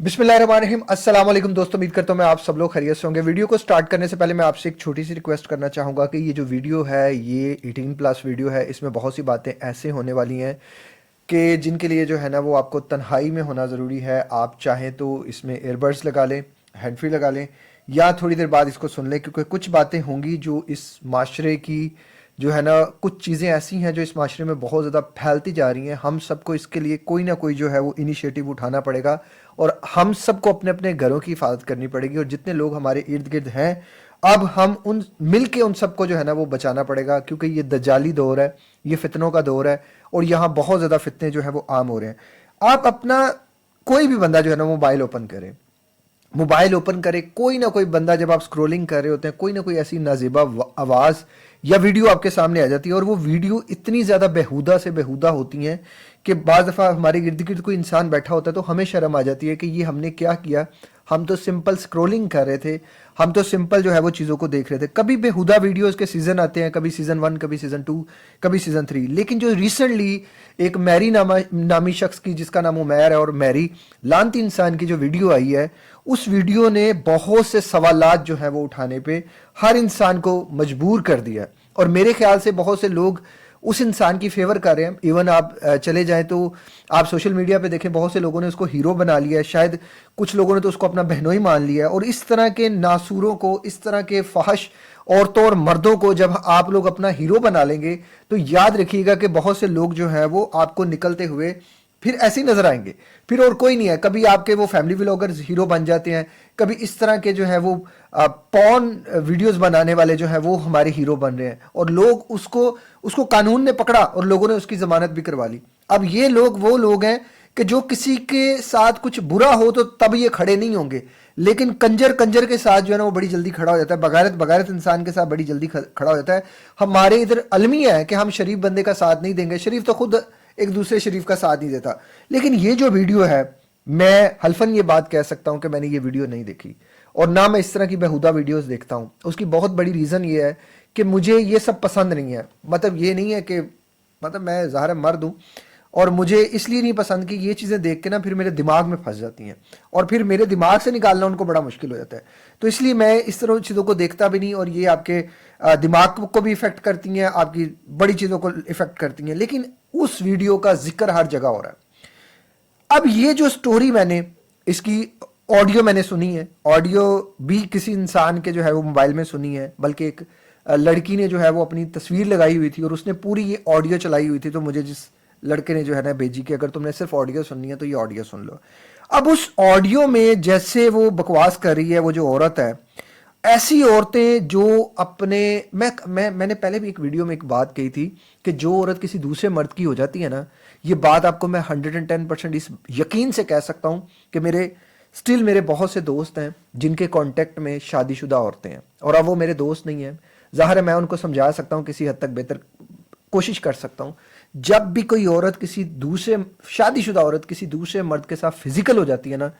बिस्मिल्लाहिर्रहमानिर्रहीम। अस्सलाम वालेकुम दोस्तों, उम्मीद करता हूँ मैं आप सब लोग खैरियत से होंगे। वीडियो को स्टार्ट करने से पहले मैं आपसे एक छोटी सी रिक्वेस्ट करना चाहूँगा कि ये जो वीडियो है ये 18+ वीडियो है। इसमें बहुत सी बातें ऐसे होने वाली हैं कि जिनके लिए जो है ना वो आपको तन्हाई में होना ज़रूरी है। आप चाहें तो इसमें एयरबड्स लगा लें, हैंड फ्री लगा लें, या थोड़ी देर बाद इसको सुन लें, क्योंकि कुछ बातें होंगी जो इस माशरे की जो है ना, कुछ चीज़ें ऐसी हैं जो इस माशरे में बहुत ज़्यादा फैलती जा रही हैं। हम सबको इसके लिए कोई ना कोई जो है वो इनिशिएटिव उठाना पड़ेगा और हम सबको अपने अपने घरों की हिफाजत करनी पड़ेगी। और जितने लोग हमारे इर्द गिर्द हैं, अब हम उन मिल के उन सबको जो है ना वो बचाना पड़ेगा, क्योंकि ये दज्जाली दौर है, ये फितनों का दौर है और यहाँ बहुत ज़्यादा फितने जो है वो आम हो रहे हैं। आप अपना कोई भी बंदा जो है ना मोबाइल ओपन करें, मोबाइल ओपन करे, कोई ना कोई बंदा, जब आप स्क्रोलिंग कर रहे होते हैं, कोई ना कोई ऐसी नाजेबा आवाज़ या वीडियो आपके सामने आ जाती है। और वो वीडियो इतनी ज़्यादा बेहुदा से बेहुदा होती हैं कि बाज़ दफ़ा हमारे इर्द गिर्द कोई इंसान बैठा होता है तो हमें शर्म आ जाती है कि ये हमने क्या किया। हम तो सिंपल स्क्रोलिंग कर रहे थे, हम तो सिंपल जो है वो चीज़ों को देख रहे थे। कभी बेहुदा वीडियोज़ के सीज़न आते हैं, कभी सीज़न 1, कभी सीज़न 2, कभी सीज़न 3। लेकिन जो रिसेंटली एक मैरी नामी शख्स की, जिसका नाम उमैर है, और मैरी लानती इंसान की जो वीडियो आई है, उस वीडियो ने बहुत से सवालात जो है वो उठाने पे हर इंसान को मजबूर कर दिया। और मेरे ख्याल से बहुत से लोग उस इंसान की फेवर कर रहे हैं। इवन आप चले जाएं तो आप सोशल मीडिया पे देखें, बहुत से लोगों ने उसको हीरो बना लिया है, शायद कुछ लोगों ने तो उसको अपना बहनोई मान लिया है। और इस तरह के नासूरों को, इस तरह के फहश औरतों और मर्दों को जब आप लोग अपना हीरो बना लेंगे तो याद रखिएगा कि बहुत से लोग जो हैं वो आपको निकलते हुए फिर ऐसे ही नजर आएंगे। फिर और कोई नहीं है। कभी आपके वो फैमिली व्लॉगर्स हीरो बन जाते हैं, कभी इस तरह के जो है वो पॉर्न वीडियोस बनाने वाले जो है वो हमारे हीरो बन रहे हैं, और लोग उसको उसको कानून ने पकड़ा और लोगों ने उसकी जमानत भी करवा ली। अब ये लोग वो लोग हैं कि जो किसी के साथ कुछ बुरा हो तो तब ये खड़े नहीं होंगे, लेकिन कंजर कंजर के साथ जो है ना वो बड़ी जल्दी खड़ा हो जाता है। बगारत बगारत इंसान के साथ बड़ी जल्दी खड़ा हो जाता है। हमारे इधर अलमिया है कि हम शरीफ बंदे का साथ नहीं देंगे। शरीफ तो खुद एक दूसरे शरीफ का साथ नहीं देता। लेकिन ये जो वीडियो है, मैं हल्फन ये बात कह सकता हूं कि मैंने ये वीडियो नहीं देखी, और ना मैं इस तरह की बेहुदा वीडियोस देखता हूं। उसकी बहुत बड़ी रीज़न ये है कि मुझे ये सब पसंद नहीं है। मतलब ये नहीं है कि मतलब मैं ज़ाहिर है मर्द हूँ, और मुझे इसलिए नहीं पसंद कि ये चीज़ें देख के ना फिर मेरे दिमाग में फंस जाती हैं, और फिर मेरे दिमाग से निकालना उनको बड़ा मुश्किल हो जाता है। तो इसलिए मैं इस तरह चीज़ों को देखता भी नहीं, और ये आपके दिमाग को भी इफ़ेक्ट करती हैं, आपकी बड़ी चीज़ों को इफ़ेक्ट करती हैं। लेकिन उस वीडियो का जिक्र हर जगह हो रहा है। अब ये जो स्टोरी मैंने, इसकी ऑडियो मैंने सुनी है, ऑडियो भी किसी इंसान के जो है वो मोबाइल में सुनी है, बल्कि एक लड़की ने जो है वो अपनी तस्वीर लगाई हुई थी और उसने पूरी ये ऑडियो चलाई हुई थी। तो मुझे जिस लड़के ने जो है ना भेजी कि अगर तुमने सिर्फ ऑडियो सुननी है तो ये ऑडियो सुन लो। अब उस ऑडियो में जैसे वो बकवास कर रही है वो जो औरत है, ऐसी औरतें जो अपने, मैंने पहले भी एक वीडियो में एक बात कही थी कि जो औरत किसी दूसरे मर्द की हो जाती है ना, ये बात आपको मैं 110% इस यकीन से कह सकता हूँ कि मेरे बहुत से दोस्त हैं जिनके कांटेक्ट में शादीशुदा औरतें हैं, और अब वो मेरे दोस्त नहीं हैं। ज़ाहिर है मैं उनको समझा सकता हूँ, किसी हद तक बेहतर कोशिश कर सकता हूँ। जब भी कोई औरत किसी दूसरे, शादीशुदा औरत किसी दूसरे मर्द के साथ फिजिकल हो जाती है ना,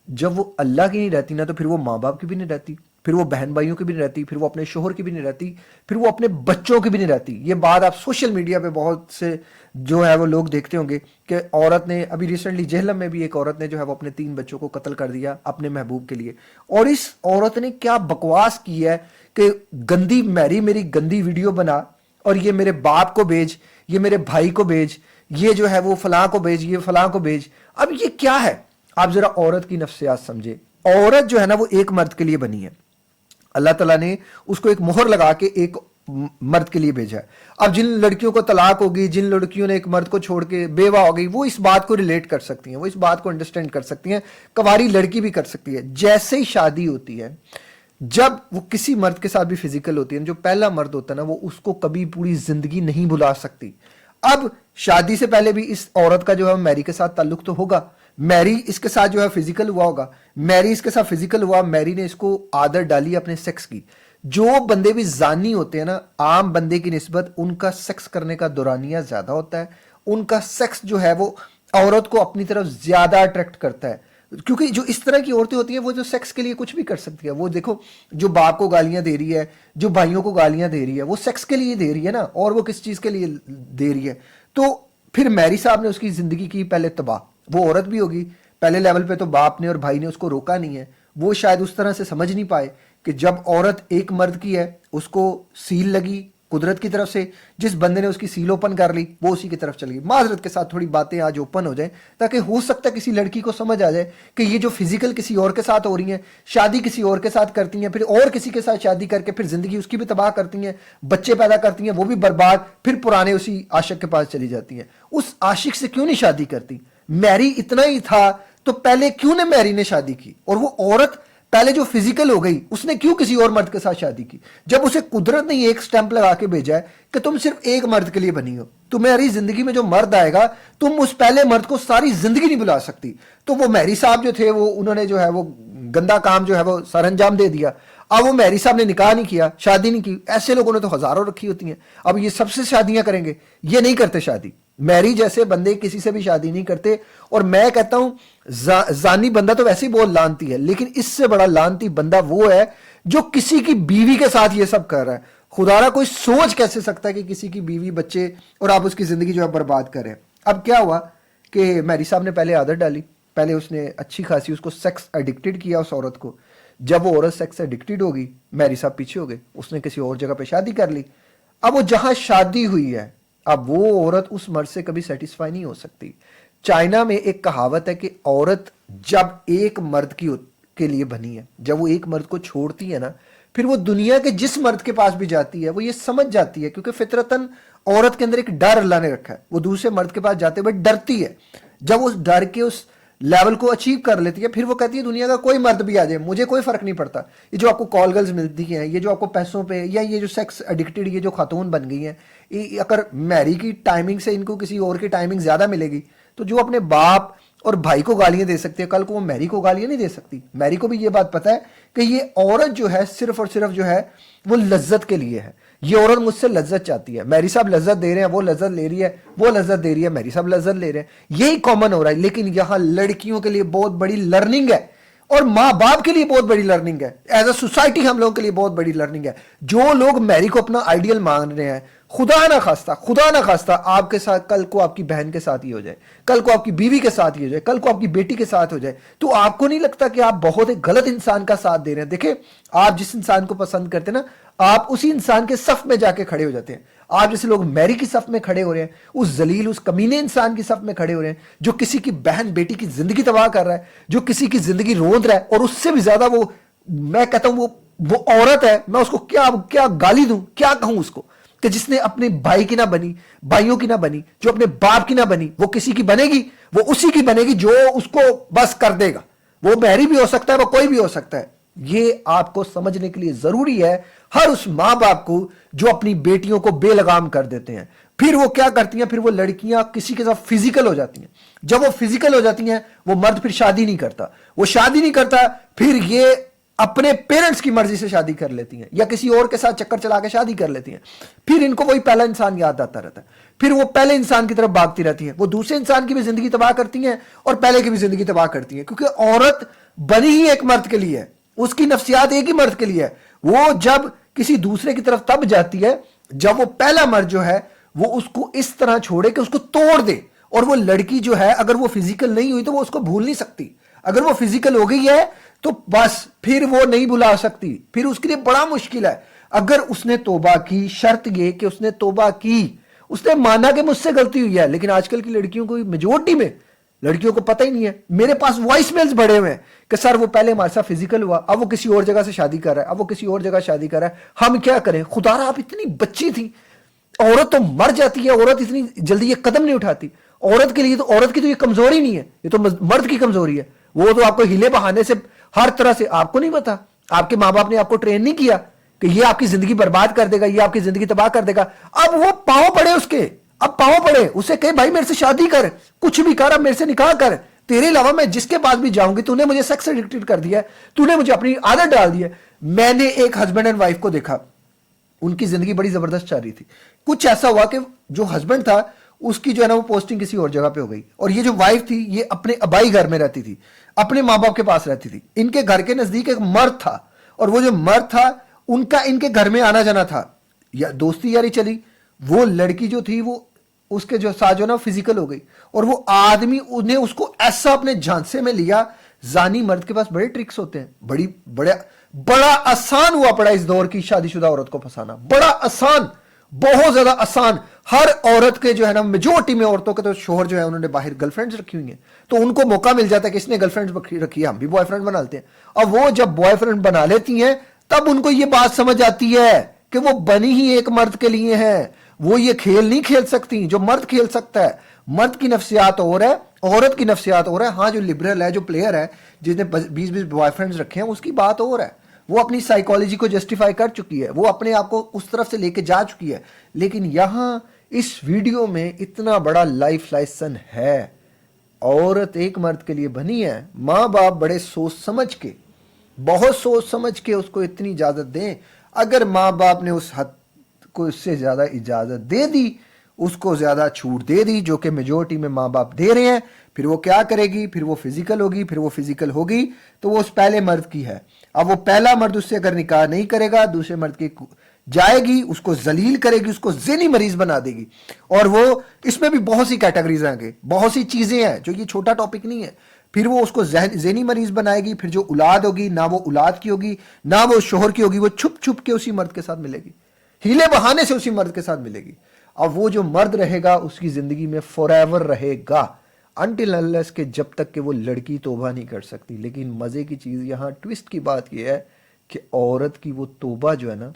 जब वो अल्लाह की नहीं रहती ना, तो फिर वो माँ बाप की भी नहीं रहती, फिर वो बहन भाइयों की भी नहीं रहती, फिर वो अपने शोहर की भी नहीं रहती, फिर वो अपने बच्चों की भी नहीं रहती। ये बात आप सोशल मीडिया पे बहुत से जो है वो लोग देखते होंगे कि औरत ने, अभी रिसेंटली जेहलम में भी एक औरत ने जो है वो अपने 3 बच्चों को कत्ल कर दिया अपने महबूब के लिए। और इस औरत ने क्या बकवास की है कि गंदी मैरी मेरी गंदी वीडियो बना, और ये मेरे बाप को भेज, ये मेरे भाई को भेज, ये जो है वो फलां को भेज, ये फलां को भेज। अब ये क्या है? आप जरा औरत की नफ्सियात समझे। औरत जो है ना वो एक मर्द के लिए बनी है। अल्लाह ताला ने उसको एक मोहर लगा के एक मर्द के लिए भेजा है। अब जिन लड़कियों को तलाक होगी, जिन लड़कियों ने एक मर्द को छोड़ के बेवा हो गई, वो इस बात को रिलेट कर सकती हैं, वो इस बात को अंडरस्टैंड कर सकती हैं। कवारी लड़की भी कर सकती है। जैसे ही शादी होती है, जब वो किसी मर्द के साथ भी फिजिकल होती है, जो पहला मर्द होता है ना, वो उसको कभी पूरी जिंदगी नहीं भुला सकती। अब शादी से पहले भी इस औरत का जो है मैरी के साथ ताल्लुक तो होगा, मैरी इसके साथ जो है फिजिकल हुआ होगा, मैरी इसके साथ फिजिकल हुआ, मैरी ने इसको आदत डाली अपने सेक्स की। जो बंदे भी जानी होते हैं ना, आम बंदे की निस्बत उनका सेक्स करने का दौरानिया ज्यादा होता है, उनका सेक्स जो है वो औरत को अपनी तरफ ज्यादा अट्रैक्ट करता है। क्योंकि जो इस तरह की औरतें होती हैं वो जो सेक्स के लिए कुछ भी कर सकती है। वो देखो, जो बाप को गालियां दे रही है, जो भाइयों को गालियां दे रही है, वो सेक्स के लिए दे रही है ना, और वो किस चीज के लिए दे रही है। तो फिर मैरी साहब ने उसकी जिंदगी की पहले तबाह, वो औरत भी होगी, पहले लेवल पे तो बाप ने और भाई ने उसको रोका नहीं है, वो शायद उस तरह से समझ नहीं पाए कि जब औरत एक मर्द की है, उसको सील लगी कुदरत की तरफ से, जिस बंदे ने उसकी सील ओपन कर ली वो उसी की तरफ चल गई। माजरत के साथ थोड़ी बातें आज ओपन हो जाएं, ताकि हो सकता है किसी लड़की को समझ आ जाए कि ये जो फिजिकल किसी और के साथ हो रही हैं, शादी किसी और के साथ करती हैं, फिर और किसी के साथ शादी करके फिर जिंदगी उसकी भी तबाह करती हैं, बच्चे पैदा करती हैं, वो भी बर्बाद, फिर पुराने उसी आशिक के पास चली जाती हैं। उस आशिक से क्यों नहीं शादी करती? मैरी इतना ही था तो पहले क्यों ने मैरी ने शादी की? और वो औरत पहले जो फिजिकल हो गई उसने क्यों किसी और मर्द के साथ शादी की? जब उसे कुदरत ने एक स्टैंप लगा के भेजा है कि तुम सिर्फ एक मर्द के लिए बनी हो, तुम्हारी जिंदगी में जो मर्द आएगा तुम उस पहले मर्द को सारी जिंदगी नहीं बुला सकती। तो वो मैरी साहब जो थे वो उन्होंने जो है वो गंदा काम जो है वो सरअंजाम दे दिया। अब वो मैरी साहब ने निकाह नहीं किया, शादी नहीं की। ऐसे लोगों ने तो हजारों रखी होती हैं। अब ये सबसे शादियां करेंगे, ये नहीं करते शादी। मैरी जैसे बंदे किसी से भी शादी नहीं करते। और मैं कहता हूं जानी बंदा तो वैसे ही बहुत लानती है, लेकिन इससे बड़ा लानती बंदा वो है जो किसी की बीवी के साथ ये सब कर रहा है। खुदारा कोई सोच कैसे सकता है कि किसी की बीवी बच्चे और आप उसकी जिंदगी जो है बर्बाद करें। अब क्या हुआ कि मैरी साहब ने पहले आदत डाली, पहले उसने अच्छी खासी उसको सेक्स एडिक्टेड किया उस औरत को। जब वो औरत सेक्स एडिक्टेड हो गई, मैरी साहब पीछे हो गए, उसने किसी और जगह पे शादी कर ली। अब वो जहां शादी हुई है, अब वो औरत उस मर्द से कभी सेटिस्फाई नहीं हो सकती। चाइना में एक कहावत है कि औरत जब एक मर्द के लिए बनी है, जब वो एक मर्द को छोड़ती है ना, फिर वो दुनिया के जिस मर्द के पास भी जाती है वो ये समझ जाती है, क्योंकि फितरतन औरत के अंदर एक डर अल्लाह ने रखा है। वो दूसरे मर्द के पास जाते हुए डरती है। जब उस डर के उस लेवल को अचीव कर लेती है, फिर वो कहती है दुनिया का कोई मर्द भी आ जाए मुझे कोई फर्क नहीं पड़ता। ये जो आपको कॉल गर्ल्स मिलती हैं, ये जो आपको पैसों पे, या ये जो सेक्स एडिक्टेड ये जो खातून बन गई हैं, अगर मैरी की टाइमिंग से इनको किसी और की टाइमिंग ज्यादा मिलेगी तो जो अपने बाप और भाई को गालियां दे सकती है, कल को वो मैरी को गालियां नहीं दे सकती। मैरी को भी ये बात पता है कि ये औरत जो है सिर्फ और सिर्फ जो है वो लज्जत के लिए है। ये औरत मुझसे लज्जत चाहती है। मैरी साहब लज्जत दे रहे हैं, वो लज्जत ले रही है, वो लज्जत दे रही है, मैरी साहब लज्जत ले रहे हैं, यही कॉमन हो रहा है। लेकिन यहां लड़कियों के लिए बहुत बड़ी लर्निंग है और माँ बाप के लिए बहुत बड़ी लर्निंग है। एज अ सोसाइटी हम लोगों के लिए बहुत बड़ी लर्निंग है। जो लोग मैरी को अपना आइडियल मान रहे हैं, खुदा ना खास्ता आपके साथ कल को आपकी बहन के साथ ही हो जाए, कल को आपकी बीवी के साथ ही हो जाए, कल को आपकी बेटी के साथ हो जाए, तो आपको नहीं लगता कि आप बहुत एक गलत इंसान का साथ दे रहे हैं? देखिए, आप जिस इंसान को पसंद करते हैं ना, आप उसी इंसान के सफ में जाके खड़े हो जाते हैं। आप जैसे लोग मैरी की सफ में खड़े हो रहे हैं, उस जलील उस कमीने इंसान की सफ में खड़े हो रहे हैं जो किसी की बहन बेटी की जिंदगी तबाह कर रहा है, जो किसी की जिंदगी रोंद रहा है। और उससे भी ज्यादा वो, मैं कहता हूं वो औरत है, मैं उसको क्या क्या गाली दूं, क्या कहूं उसको, कि जिसने अपने भाई की ना बनी, भाइयों की ना बनी, जो अपने बाप की ना बनी, वो किसी की बनेगी, वो उसी की बनेगी जो उसको बस कर देगा। वो मैरी भी हो सकता है, वो कोई भी हो सकता है। ये आपको समझने के लिए जरूरी है हर उस मां बाप को जो अपनी बेटियों को बेलगाम कर देते हैं। फिर वो क्या करती हैं, फिर वो लड़कियां किसी के साथ फिजिकल हो जाती हैं। जब वो फिजिकल हो जाती हैं, वो मर्द फिर शादी नहीं करता, वो शादी नहीं करता, फिर ये अपने पेरेंट्स की मर्जी से शादी कर लेती हैं या किसी और के साथ चक्कर चला के शादी कर लेती हैं। फिर इनको वही पहला इंसान याद आता रहता है, फिर वो पहले इंसान की तरफ भागती रहती हैं। वो दूसरे इंसान की भी जिंदगी तबाह करती हैं और पहले की भी जिंदगी तबाह करती हैं, क्योंकि औरत बनी ही एक मर्द के लिए है, उसकी नफ्सियात एक ही मर्द के लिए है। वो जब किसी दूसरे की तरफ तब जाती है जब वो पहला मर्द जो है वो उसको इस तरह छोड़े कि उसको तोड़ दे। और वो लड़की जो है अगर वो फिजिकल नहीं हुई तो वो उसको भूल नहीं सकती, अगर वो फिजिकल हो गई है तो बस फिर वो नहीं भुला सकती, फिर उसके लिए बड़ा मुश्किल है। अगर उसने तौबा की, शर्त ये कि उसने तौबा की, उसने माना कि मुझसे गलती हुई है। लेकिन आजकल की लड़कियों को, मेजोरिटी में लड़कियों को पता ही नहीं है। मेरे पास वॉइस मेल्स बड़े हुए हैं कि सर वो पहले हमारे साथ फिजिकल हुआ, अब वो किसी और जगह से शादी कर रहा है, अब वो किसी और जगह शादी कर रहा है, हम क्या करें? खुदारा आप इतनी बच्ची थी, औरत तो मर जाती है, औरत इतनी जल्दी ये कदम नहीं उठाती। औरत के लिए तो, औरत की तो ये कमजोरी नहीं है, ये तो मर्द की कमजोरी है। वो तो आपको हिले बहाने से हर तरह से, आपको नहीं पता, आपके माँ बाप ने आपको ट्रेन नहीं किया कि ये आपकी जिंदगी बर्बाद कर देगा, ये आपकी जिंदगी तबाह कर देगा। अब वो पांव पड़े उसके, अब पांव पड़े, उसे कहे भाई मेरे से शादी कर, कुछ भी कर, अब मेरे से निकाह कर, तेरे अलावा मैं जिसके पास भी जाऊंगी, तूने मुझे सेक्स एडिक्टेड कर दिया है, तूने मुझे अपनी आदत डाल दी है। मैंने एक हस्बैंड एंड वाइफ को देखा, उनकी जिंदगी बड़ी जबरदस्त चल रही थी। कुछ ऐसा हुआ कि जो हस्बैंड था उसकी जो है ना वो पोस्टिंग किसी और जगह पे हो गई, और ये जो वाइफ थी ये अपने अबाई घर में रहती थी, अपने माँ बाप के पास रहती थी। इनके घर के नजदीक एक मर्द था, और वो जो मर्द था उनका इनके घर में आना जाना था, या दोस्ती यारी चली। वो लड़की जो थी वो उसके जो साथ जो ना फिजिकल हो गई, और वो आदमी उन्हें उसको ऐसा अपने झांसे में लिया। जानी मर्द के पास बड़े ट्रिक्स होते हैं, बड़ा आसान हुआ पड़ा इस दौर की शादीशुदा औरत को फंसाना, बड़ा आसान, बहुत ज्यादा आसान। हर औरत के जो है ना, मेजोरिटी में औरतों के तो शोहर जो है उन्होंने बाहर गर्लफ्रेंड्स रखी हुई हैं, तो उनको मौका मिल जाता है कि इसने गर्लफ्रेंड रखी है, हम भी बॉयफ्रेंड बना लेते हैं। अब वो जब बॉयफ्रेंड बना लेती हैं तब उनको ये बात समझ आती है कि वो बनी ही एक मर्द के लिए है, वो ये खेल नहीं खेल सकती जो मर्द खेल सकता है। मर्द की नफ्सियात और है, औरत की नफ्सियात और है। हाँ, जो लिबरल है, जो प्लेयर है, जिसने 20-20 बॉयफ्रेंड्स रखे हैं, उसकी बात और है, वो अपनी साइकोलॉजी को जस्टिफाई कर चुकी है, वो अपने आप को उस तरफ से लेके जा चुकी है। लेकिन यहां इस वीडियो में इतना बड़ा लाइफ लेसन है। औरत एक मर्द के लिए बनी है, माँ बाप बड़े सोच समझ के, बहुत सोच समझ के उसको इतनी इजाजत दें। अगर माँ बाप ने उस हद को इससे ज्यादा इजाजत दे दी, उसको ज्यादा छूट दे दी, जो कि मेजोरिटी में माँ बाप दे रहे हैं, फिर वो क्या करेगी? फिर वो फिजिकल होगी, फिर वो फिजिकल होगी तो वो उस पहले मर्द की है। अब वो पहला मर्द उससे अगर निकाह नहीं करेगा, दूसरे मर्द की जाएगी, उसको जलील करेगी, उसको ज़हनी मरीज बना देगी। और वो इसमें भी बहुत सी कैटेगरीज आगे, बहुत सी चीजें हैं, जो ये छोटा टॉपिक नहीं है। फिर वो उसको ज़हनी मरीज बनाएगी, फिर जो औलाद होगी ना वो औलाद की होगी ना वो शोहर की होगी, वो छुप छुप के उसी मर्द के साथ मिलेगी, हीले बहाने से उसी मर्द के साथ मिलेगी। अब वो जो मर्द रहेगा उसकी जिंदगी में फॉरएवर रहेगा, अनटिल अनलेस के जब तक कि वो लड़की तौबा नहीं कर सकती। लेकिन मजे की चीज यहाँ ट्विस्ट की बात यह है कि औरत की वो तौबा जो है ना,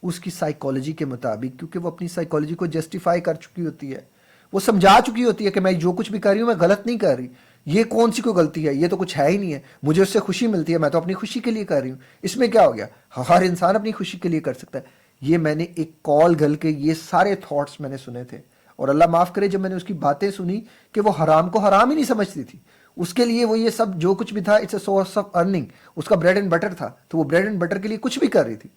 उसकी साइकोलॉजी के मुताबिक, क्योंकि वो अपनी साइकोलॉजी को जस्टिफाई कर चुकी होती है, वो समझा चुकी होती है कि मैं जो कुछ भी कर रही हूं मैं गलत नहीं कर रही, ये कौन सी कोई गलती है, ये तो कुछ है ही नहीं है, मुझे उससे खुशी मिलती है, मैं तो अपनी खुशी के लिए कर रही हूं, इसमें क्या हो गया? हर इंसान अपनी खुशी के लिए कर सकता है। ये मैंने एक कॉल गल के ये सारे थॉट्स मैंने सुने थे, और अल्लाह माफ करे जब मैंने उसकी बातें सुनी कि वो हराम को हराम ही नहीं समझती थी, उसके लिए वो ये सब जो कुछ भी था it's a source of earning, उसका ब्रेड एंड बटर था, तो वो ब्रेड एंड बटर के लिए कुछ भी कर रही थी।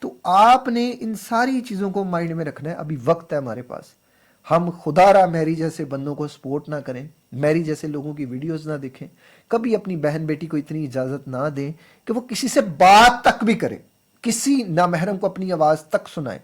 तो आपने इन सारी चीजों को माइंड में रखना है। अभी वक्त है हमारे पास, हम खुदारा मैरी जैसे बंदों को सपोर्ट ना करें, मैरी जैसे लोगों की वीडियोस ना देखें, कभी अपनी बहन बेटी को इतनी इजाजत ना दें कि वो किसी से बात तक भी करे, किसी नामहरम को अपनी आवाज तक सुनाए।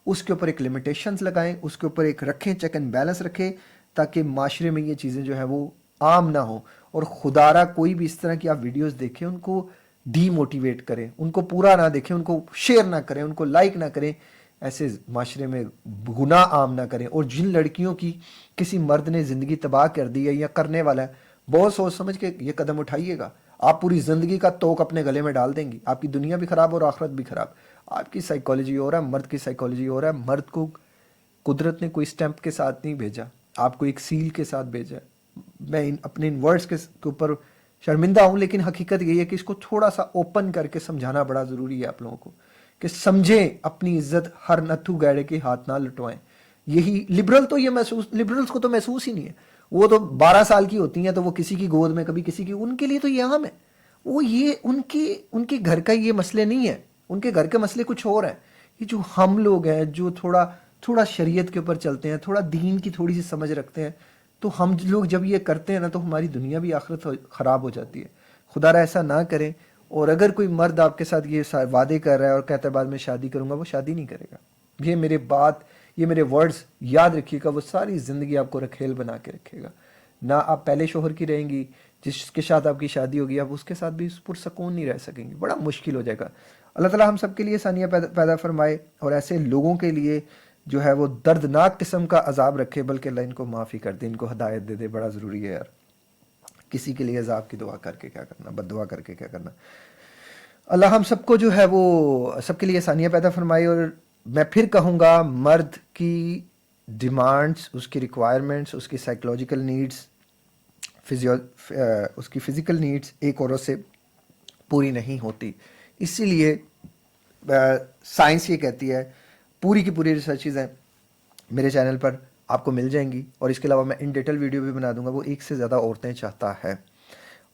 उसके ऊपर एक लिमिटेशंस लगाएं, उसके ऊपर एक रखें, चेक एंड बैलेंस रखें, ताकि माशरे में ये चीज़ें जो है वो आम ना हो। और खुदारा कोई भी इस तरह की आप वीडियोस देखें, उनको डीमोटिवेट करें, उनको पूरा ना देखें, उनको शेयर ना करें, उनको लाइक ना करें, ऐसे माशरे में गुनाह आम ना करें। और जिन लड़कियों की किसी मर्द ने ज़िंदगी तबाह कर दी है या करने वाला है, बहुत सोच समझ के ये कदम उठाइएगा। आप पूरी ज़िंदगी का तोक अपने गले में डाल देंगी, आपकी दुनिया भी ख़राब और आखिरत भी ख़राब। आपकी साइकोलॉजी हो रहा है, मर्द की साइकोलॉजी हो रहा है। मर्द को कुदरत ने कोई स्टैंप के साथ नहीं भेजा, आपको एक सील के साथ भेजा है। मैं अपने इन वर्ड्स के ऊपर शर्मिंदा हूँ, लेकिन हकीकत यही है कि इसको थोड़ा सा ओपन करके समझाना बड़ा ज़रूरी है आप लोगों को, कि समझें अपनी इज्जत हर नथु गैड़े के हाथ ना लुटवाएं। यही लिबरल तो ये महसूस, लिबरल्स को तो महसूस ही नहीं है। वो तो 12 साल की होती हैं तो वो किसी की गोद में, कभी किसी की, उनके लिए तो ये आम है। वो ये उनके घर का ये मसले नहीं है, उनके घर के मसले कुछ और हैं। ये जो हम लोग हैं जो थोड़ा थोड़ा शरीयत के ऊपर चलते हैं, थोड़ा दीन की थोड़ी सी समझ रखते हैं, तो हम लोग जब ये करते हैं ना तो हमारी दुनिया भी आखिरत ख़राब हो जाती है। खुदा ऐसा ना करें। और अगर कोई मर्द आपके साथ ये वादे कर रहा है और कहता है बाद में शादी करूंगा, वो शादी नहीं करेगा। ये मेरे वर्ड्स याद रखिएगा, वो सारी ज़िंदगी आपको रखेल बना के रखेगा। ना आप पहले शोहर की रहेंगी, जिसके साथ आपकी शादी होगी आप उसके साथ भी पुरसकून नहीं रह सकेंगे, बड़ा मुश्किल हो जाएगा। अल्लाह ताला हम सब के लिए आसानियाँ पैदा फरमाए, और ऐसे लोगों के लिए जो है वो दर्दनाक किस्म का अजाब रखे, बल्कि अल्लाह इनको माफ़ी कर दे, इनको हदायत दे दे। बड़ा ज़रूरी है यार, किसी के लिए अजाब की दुआ करके क्या करना, बद्दुआ करके क्या करना। अल्लाह हम सबको जो है वो सबके लिए आसानियाँ पैदा फरमाए। और मैं फिर कहूँगा, मर्द की डिमांड्स, उसकी रिक्वायरमेंट्स, उसकी साइकोलॉजिकल नीड्स, उसकी फ़िज़िकल नीड्स एक औरत से पूरी नहीं होती। इसीलिए साइंस ये कहती है, पूरी की पूरी रिसर्चेज़ हैं मेरे चैनल पर आपको मिल जाएंगी, और इसके अलावा मैं इन डिटेल वीडियो भी बना दूंगा। वो एक से ज़्यादा औरतें चाहता है,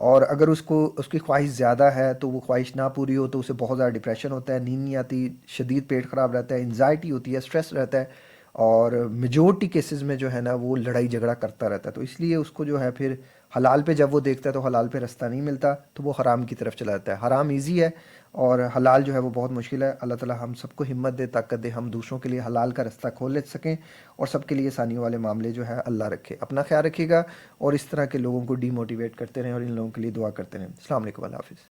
और अगर उसकी ख्वाहिश ज़्यादा है तो वो ख्वाहिश ना पूरी हो तो उसे बहुत ज़्यादा डिप्रेशन होता है, नींद नहीं आती, शदीद पेट ख़राब रहता है, एंजाइटी होती है, स्ट्रेस रहता है, और मेजोरिटी केसेस में जो है ना वो लड़ाई झगड़ा करता रहता है। तो इसलिए उसको जो है फिर حلال پہ جب وہ دیکھتا ہے تو حلال پہ راستہ نہیں ملتا تو وہ حرام کی طرف چلا جاتا ہے۔ حرام ایزی ہے اور حلال جو ہے وہ بہت مشکل ہے۔ اللہ تعالی ہم سب کو ہمت دے، طاقت دے، ہم دوسروں کے لیے حلال کا راستہ کھول لے سکیں اور سب کے لیے آسانیوں والے معاملے جو ہے اللہ رکھے۔ اپنا خیال رکھیے گا اور اس طرح کے لوگوں کو ڈی موٹیویٹ کرتے رہیں اور ان لوگوں کے لیے دعا کرتے رہیں۔ السلام علیکم، اللہ حافظ۔